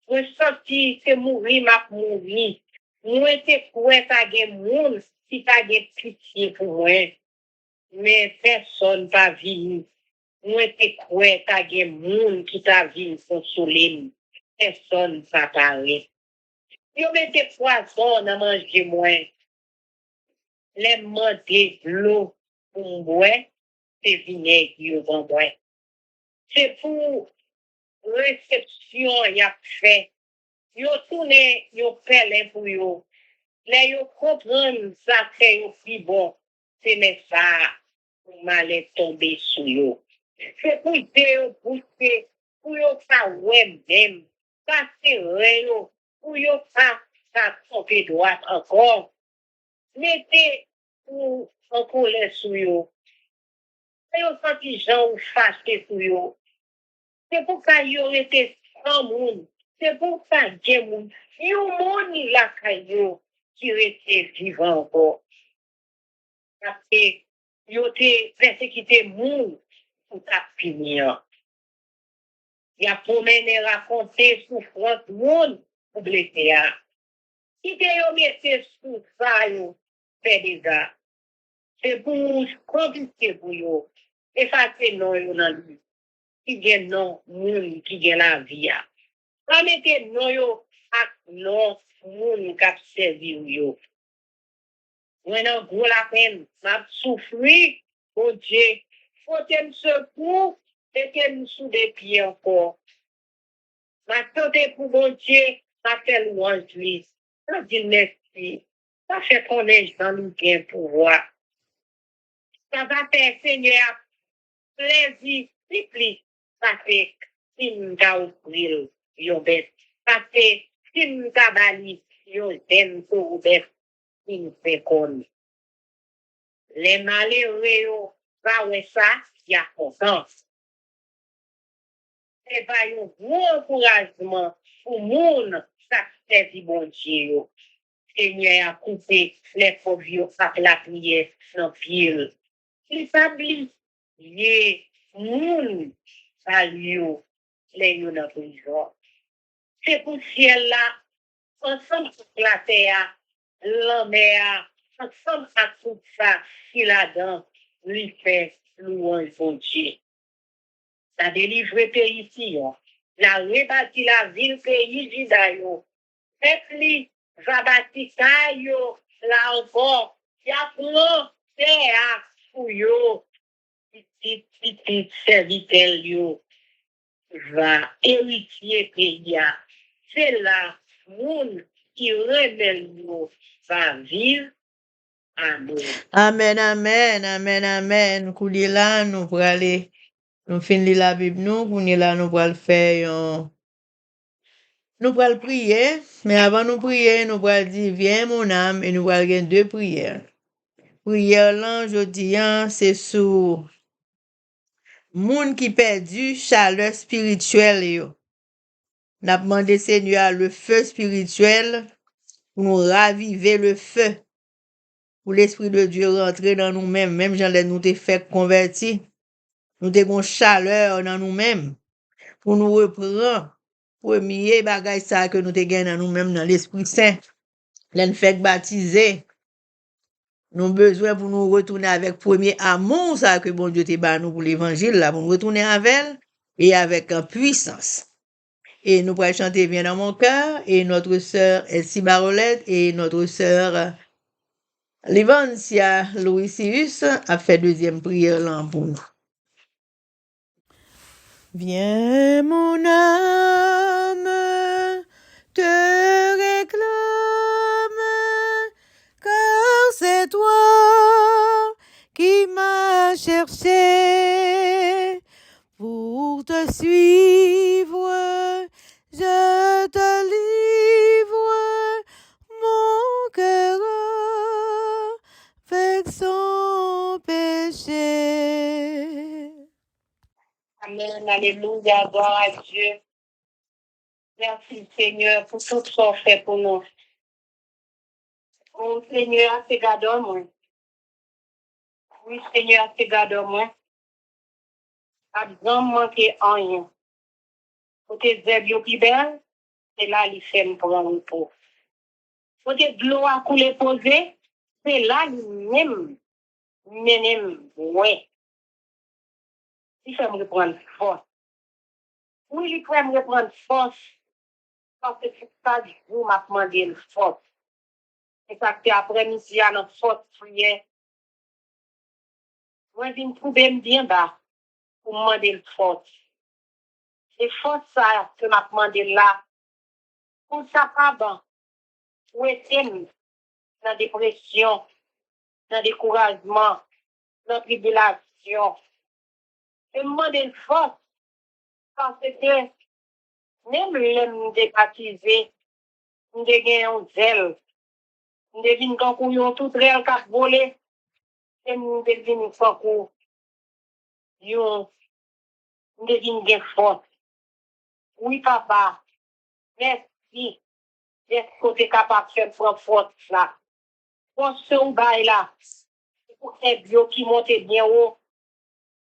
B: Moi senti c'est mourir m'a mourir. Moi c'est quoi ta gen monde si ta gen pitié pour moi. Mais personne pas venu. Moi te quoi ta gen monde qui t'a venu consoler. Personne pas parlé. Yo mette poisson dans manger moi. Les monter de l'eau pour boire, c'est vinaigre yo bon boire. C'est pour réception y a fait. Yo tourné yo pelin pour yo. Là yo comprendre ça fait yo plus bon. C'est mais ça pour m'aller tomber sur yo. C'est pour yo pousser pour yo ça ouais même. Ça c'est vrai yo pour yo ça tomber droite encore. Mettez ou en colère sur yo. Et yo senti gens ou fâché sur yo. C'est pour ça yo été sans monde. C'est pour ça que moun. Yo moun la kayo qui restait vivant encore. Parce que yo te persécuté moun pour ta finir. Y a promené raconter souffrance moun pour blesser. Si te yo mette sous ça yo fait des gars. C'est pour confisquer pour yo. Effacer non yo nan lui. Qui gen non moun qui gen la vie. Pas mette non yo ak non moun k'ap servi yo. Mwen an gros la peine, m'a souffri, bon Dieu. Faut me secours, et me sous des pieds encore. M'a tenté pour bon Dieu, m'a fait louange lui. M'a dit merci. Ça fait qu'on est dans le bien pouvoir. Ça va faire Seigneur plaisir, plus. Ça fait si m'ta ouvrir yo bête. Ça fait si m'ta bali yo den pour bête. Il fait comme les malheureux yo va ouais ça y a confiance. C'est pas un gros encouragement pour moun ça fait du bon Dieu. Seigneur a coupé les pauvres avec la prière sans pile. Il s'abli les moun salue les yo dans prison. C'est pour ciel là ensemble toute la terre la mer ensemble à tout ça qu'il a dans lui fait louange bon Dieu. Ça délivre le pays ici. La rebâti la ville pays Judaïo. Fait-li va bâtir yo là encore. Y a plein terre pour yo. Petit serviteur yo va héritier pays. C'est là moun qui rebelle yo va vivre. Amen.
A: Amen, amen, amen, amen. Kouli là, nous pour aller, nous finir la Bible, nous là, nous pour le faire, nous pour le prier, mais avant nous prier, nous pour dire, viens mon âme, et nous pour faire deux prières. Prière là, je dis, c'est sur moun qui perdu chaleur spirituelle, yo. N'a demandé Seigneur le feu spirituel pour nous raviver le feu. Pour l'Esprit de Dieu rentrer dans nous-mêmes, même j'en ai nous te fait convertir, nous te chaleur dans nous-mêmes, pour nous reprendre, premier bagage ça que nous te gagné dans nous-mêmes dans l'Esprit Saint, l'en fait baptiser, nous besoin pour nous retourner avec premier amour ça que bon Dieu te bat nous pour l'évangile là, pour nous retourner avec elle et avec puissance. Et nous pourrons chanter Viens dans mon cœur, et notre sœur Elsie Barolette et notre sœur Livancia Louisius a fait deuxième prière là pour nous. Viens mon âme, te réclame, car c'est toi qui m'as cherché pour te suivre. Je te livre mon cœur avec son péché.
B: Amen, alléluia, gloire à Dieu. Merci Seigneur pour tout ce qu'on fait pour nous. Oh Seigneur, c'est gardons moi. Oui Seigneur, c'est gardons moi. Pas besoin manquer en rien. Pour tes herbes plus belles, c'est là qu'il fait me prendre pour. Pour tes de l'eau à couler posée, c'est là lui-même, ouais. Il fait me reprendre force. Oui, il fait me reprendre force. Parce que c'est ça du coup m'a demandé une force. Et ça que après-midi, à notre force prière. Moi, je me trouve bien bas pour me demander une force. C'est force ça que m'a demandé là. Pour ça, pas bon. Où est-ce dans la dépression, dans le découragement, dans la tribulation. Je me demande une force. Parce que même le débaptisé, nous avons un zèle. Nous devons qu'on couillon tout réel qu'à voler. Et nous devons faire pour nous devons force. Oui, papa, merci d'être capable de faire force là. Force au bail là. Pour être bio qui monte bien haut.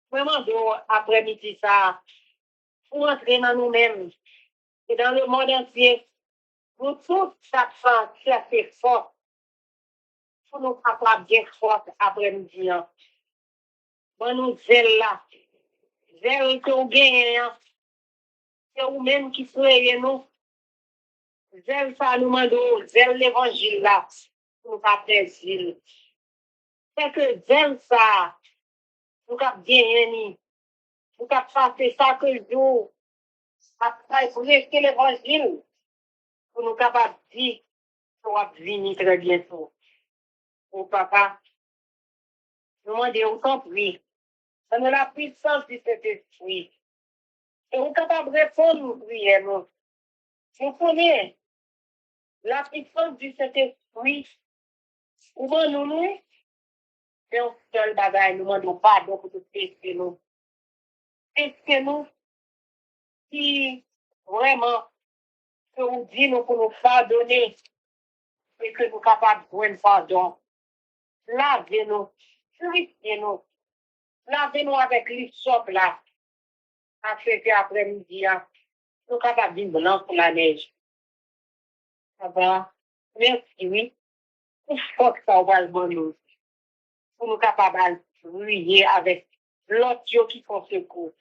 B: Vraiment, après-midi ça, pour entrer dans nous-mêmes et dans le monde entier, pour tout chaque fois, chercher force, pour nous capables bien force après-midi. Bon, nous zèle là. Zèle que vous gagnez, c'est vous-même qui soyez nous. Zèle ça nous mando, zèle l'évangile là, pour nous pas plaisir. C'est que zèle ça, nous cap gagner, nous cap passer ça que jour, après pour laisser l'évangile, pour nous capables de dire qu'on va venir très bientôt. Oh papa, nous demandons autant prie. Dans la puissance de cet esprit. Et nous capables de répondre aux prières, nous. Vous connaissez la puissance de cet esprit. Comment nous, c'est un seul bagage, nous demandons pardon pour tout tester nous. Tester nous, si vraiment, que vous dites nous pour nous pardonner, et que nous sommes capables de prendre pardon. Lavez-nous, purifiez-nous, lavez-nous avec l'hysope là, afin qu'après-midi, nous sommes capables de blanc pour la neige. Ça va? Merci, oui. Il faut que ça va le bon nous. Pour nous capables de prier avec l'autre qui font secours.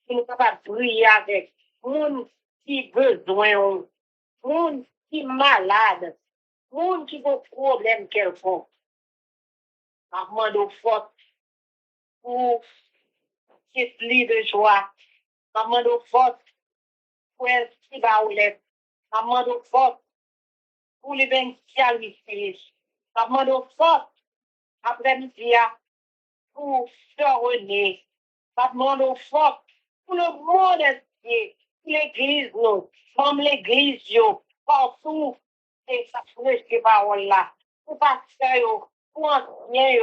B: Pour nous capables de prier avec monde qui besoin, monde qui malade, monde qui a problème quelconque. Maman de force pour cette lit de joie. Maman de force pour elle qui va ou l'être. Maman de force pour les bestialistes. Maman de force après-midi pour Sœur René. Maman de force pour le monde entier. L'église, nous. Comme l'église, yo. Partout. Et ça prêche ces paroles-là. Pour pasteur, pour ancien,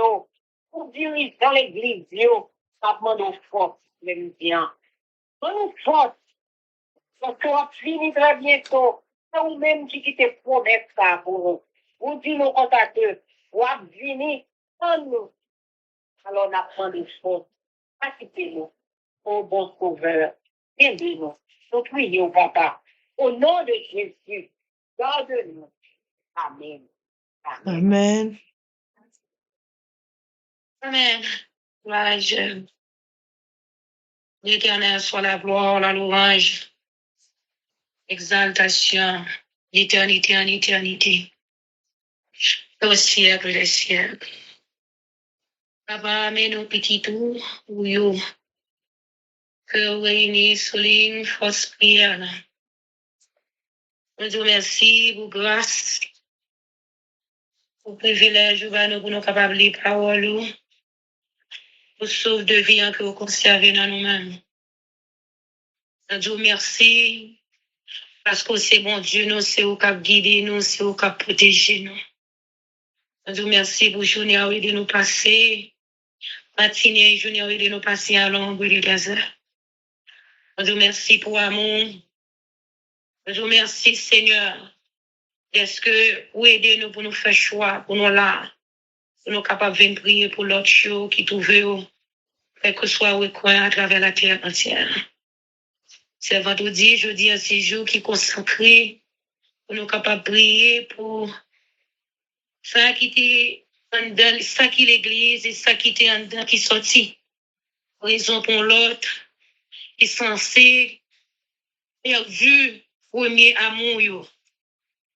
B: pour diriger dans l'église, yo. Maman de force, même bien. Bonne force. Parce qu'on va finir très bientôt. C'est vous-même qui te promet ça pour nous. Vous dites nos contacteurs, vous avez venir sans nous. Alors, on apprend des choses. Assistez-nous au bon sauveur. Aidez-nous. Nous prions, papa. Au nom de Jésus, garde-nous. Amen.
A: Amen.
B: Amen. Voilà, l'Éternel soit la gloire, la louange, exaltation, d'éternité en éternité, au siècle des siècles. Papa, amène nos petits tours, où yo, que réunis, souligne, force prière. Nous disons merci pour grâce, pour privilège, pour nous capables de parole, pour sauve de vie que vous conservez dans nous-mêmes. Nous disons merci, parce que c'est bon Dieu, nous, c'est vous qui guidez nous, c'est vous qui protégez nous. Nous disons merci pour journée de nous passer, matinée et journée de nous passer à l'ombre du désert. Nous disons merci pour l'amour. Nous disons merci, Seigneur, est-ce que vous aidez nous pour nous faire choix, pour nous là, pour nous capables de prier pour l'autre chose qui trouve, quel que soit recoin à travers la terre entière. C'est vendredi, jeudi, à 6 jours qui consacré pour nous capables de prier pour ça qui était dans ça qui l'église et ça qui était en dedans qui sorti. Raison pour l'autre qui est censé perdu premier amour yo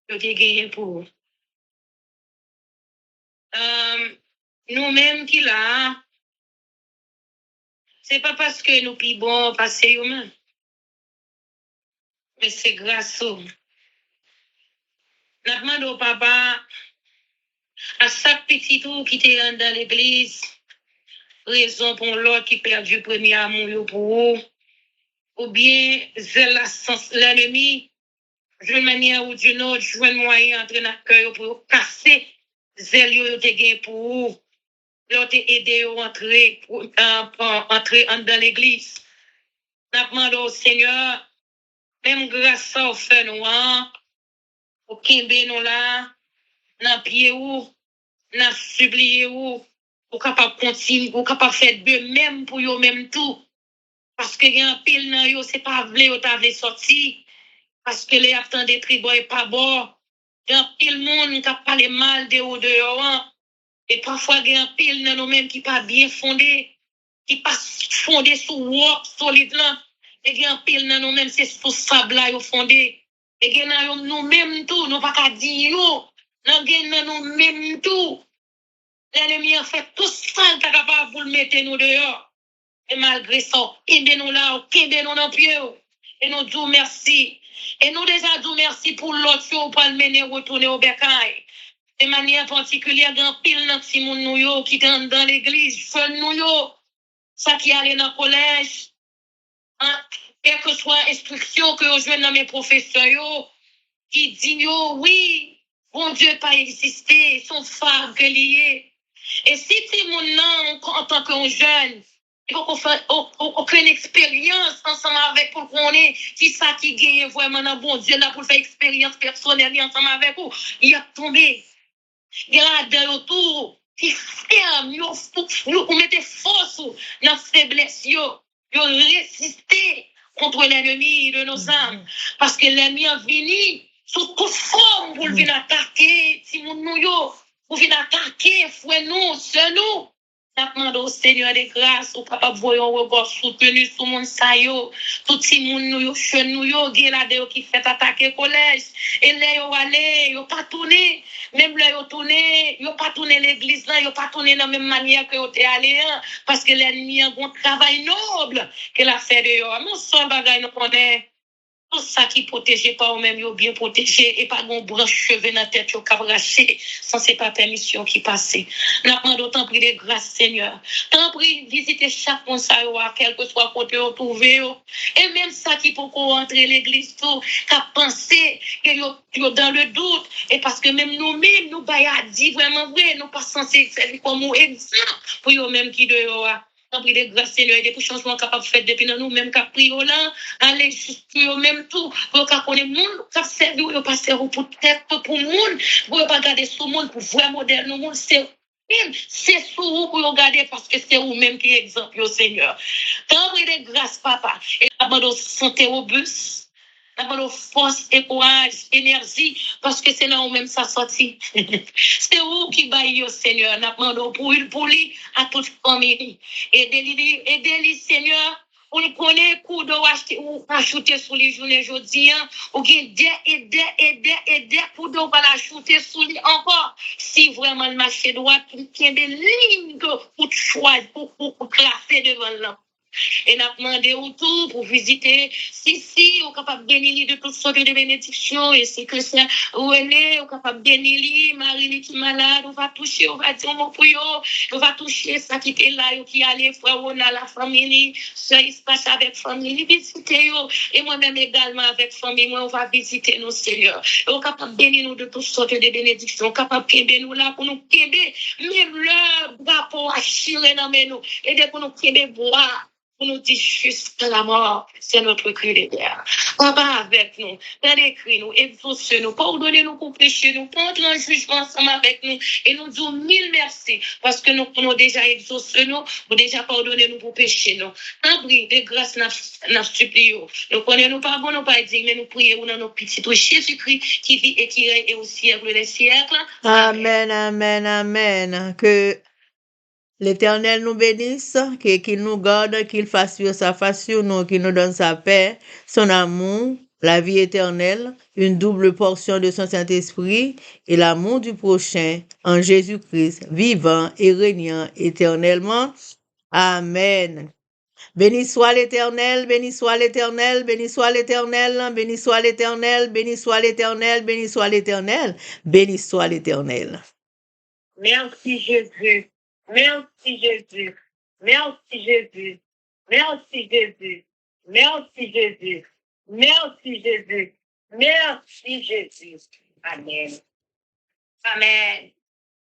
B: te gagné pour nous-mêmes qui là c'est pas parce que nous pi bon passer yo même mais c'est grâce au n'a demandé au papa à chaque petit tour qui était dans l'église raison pour l'autre qui perdu premier amour yo pour ou bien l'ennemi d'une manière ou d'une autre joindre moyen entre dans cœur pour casser zèle yo te gagné pour L'on t'a aidé à entrer dans l'église. Nous demandons au Seigneur, même grâce au fait nous, au Kimbe nous là, dans pied ou, dans supplié ou capable continuer, ou capable faire de même pour eux même tout. Parce que y a un pile dans yo, c'est pas vrai, ou t'avais sorti. Parce que les absents des tribus est pas bon. Y a un pile monde qui a parlé mal de ou dehors. Et parfois, il y a un pile dans nous-mêmes qui pas bien fondé, qui pas fondé sur roc solide là. Et il y a un pile dans nous-mêmes, c'est sur sable là, fondé. Et il y a nous-mêmes tout, nous pas qu'à dire yo. Dans nous-mêmes tout. L'ennemi a fait tout ça, il est capable de le mettre nous dehors. Et malgré ça, il nous là, il nous dans pied. Et nous disons merci. Et nous déjà disons merci pour l'autre pour le mener retourner au bercail. De manière particulière, il y a un pile dans Simon nous qui est dans l'église, seul nous ça qui allait dans le collège. Hein? Quelle que soit l'instruction que je joue dans mes professeurs, qui dit oui, bon Dieu pas existé, son phare que lié. Et si tu mon en tant que jeune, il faut qu'on fasse aucune expérience ensemble avec pour qu'on ait qui ça qui gagne vraiment dans bon Dieu là pour faire expérience personnelle ensemble avec vous, il a tombé. Il y a des autour qui ferment, vous mettez force dans faiblesse, vous résistez contre l'ennemi de nos âmes parce que l'ennemi a venu sous toute forme pour venir attaquer si nous pour venir attaquer frère nous sœur nous. Nous demandons au Seigneur des grâces ou capable voir un regard soutenu sur mon sayo tout le monde nous chez nous qui là qui fait attaquer collège et là yo aller yo pas tourner même là yo tourner yo pas tourner l'église là yo pas tourner de la même manière que yo t'es allé parce que l'ennemi a un bon travail noble que l'a fait de yo mon seul bagage nous connaît tout ça qui protégé pas ou même yo bien protégé et pas gon branche cheveux dans tête yo cabraché sans c'est pas permission qui passait n'a demandé autant pris de grâce Seigneur tant pris visiter chaque monde ça yo quel que soit côté yo trouver yo et même ça qui pour rentrer l'église tout qu'a pensé que yo dans le doute et parce que même nous-mêmes nous ba dit vraiment vrai nous pas censé faire comme exemple pour yo même qui de yo tant pris de grâce Seigneur et des changements capable faire depuis nous même qu'a pris là aller jusqu'au même tout pour qu'on connaisse monde qu'a servi ou pas servi pour tête pour monde pour pas garder sous monde pour voir modèle nous monde c'est sous vous pour regarder parce que c'est vous même qui exemple au Seigneur tant pris de grâce papa et abandon santé robuste d'abord force et courage, énergie, parce que c'est là où même ça sorti. C'est vous qui baillez au Seigneur. Nous demandons pour lui, à toute famille. Aidez-lui, Seigneur. On connaît coup de ou acheter sur les journées aujourd'hui, ou aider pour de la shooter sur lui encore. Si vraiment le marché droit, il y a des lignes pour choisir, pour classer devant l'homme. Et n'a demandé autour pour visiter si on capable bénir de toutes sortes de bénédictions et c'est que c'est René on capable bénir Marie qui malade on va toucher on va dire mon pour on va toucher ça qui est là qui allait frère on a la famille ça il se passe avec famille visiter et moi-même également avec famille moi on va visiter nos Seigneur on capable bénir nous de toutes sortes de bénédictions capable bénir nous là pour nous bénir même le rapport à chirer dans nous et dès pour nous bénir boire pour nous dire jusqu'à la mort, c'est notre cri de guerre. Papa avec nous, pardonnez-nous, exaucez-nous, pardonnez-nous pour pécher, nous prendre un jugement ensemble avec nous et nous disons mille merci parce que nous pouvons déjà exaucer nous, nous déjà pardonner nous pour pécher nous. Abri de grâce n'a supplié. Nous connaissons nous pas bon, nous pas dire, mais nous prions dans nos petits tout Jésus-Christ qui vit et qui règne au siècle des siècles.
A: Amen, amen, amen. Que l'Éternel nous bénisse, qu'il nous garde, qu'il fasse sur sa face sur nous, qu'il nous donne sa paix, son amour, la vie éternelle, une double portion de son Saint-Esprit et l'amour du prochain en Jésus-Christ, vivant et régnant éternellement. Amen. Béni soit l'Éternel, béni soit l'Éternel, béni soit l'Éternel, béni soit l'Éternel, béni soit l'Éternel, béni soit l'Éternel, béni soit l'Éternel.
B: Merci Jésus. Merci Jésus. Merci Jésus. Merci Jésus. Merci Jésus. Merci Jésus. Merci Jésus. Amen. Amen.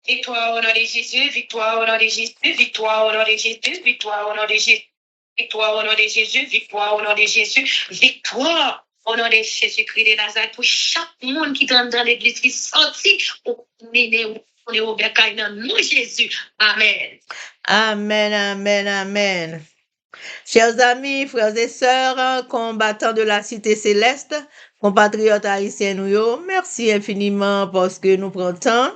B: Victoire au nom de Jésus, victoire au nom de Jésus, victoire au nom de Jésus, victoire au nom de Jésus, victoire au nom de Jésus, victoire au nom de Jésus, victoire au nom de Jésus-Christ de Nazareth pour chaque monde qui est dans l'église qui sortit pour mener au bercail dans le nom de Jésus. Amen.
A: Amen, amen, amen. Chers amis, frères et sœurs, combattants de la cité céleste, compatriotes haïtiens, merci infiniment parce que nous prenons temps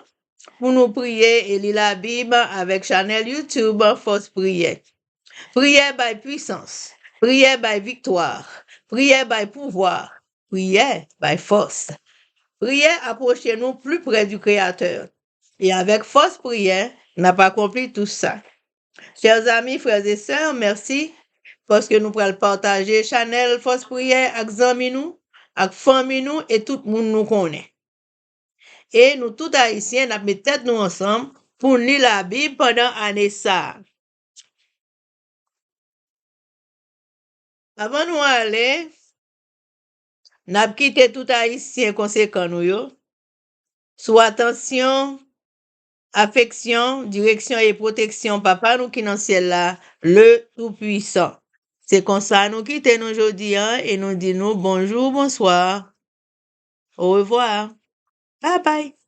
A: pour nous prier et lire la Bible avec Channel YouTube Force Prière. Prière by puissance, prière by victoire, prière by pouvoir, prière by force. Prière approchez-nous plus près du Créateur. Et avec force prière, n'a pas accompli tout ça. Chers amis, frères et sœurs, merci parce que nous pourrons partager Channel Force Prière avec amis nous, avec famille nous et tout le monde nous connaît. Et nous, tous haïtiens, nous mettons tête nous ensemble pour lire la Bible pendant l'année ça. Avant nous aller, nous avons quitté tout haïtien conséquent nous yo. Sous attention, affection, direction et protection, papa nous qui dans le ciel là, le Tout-Puissant. C'est comme ça nous quittons aujourd'hui et nous disons bonjour, bonsoir, au revoir, bye bye.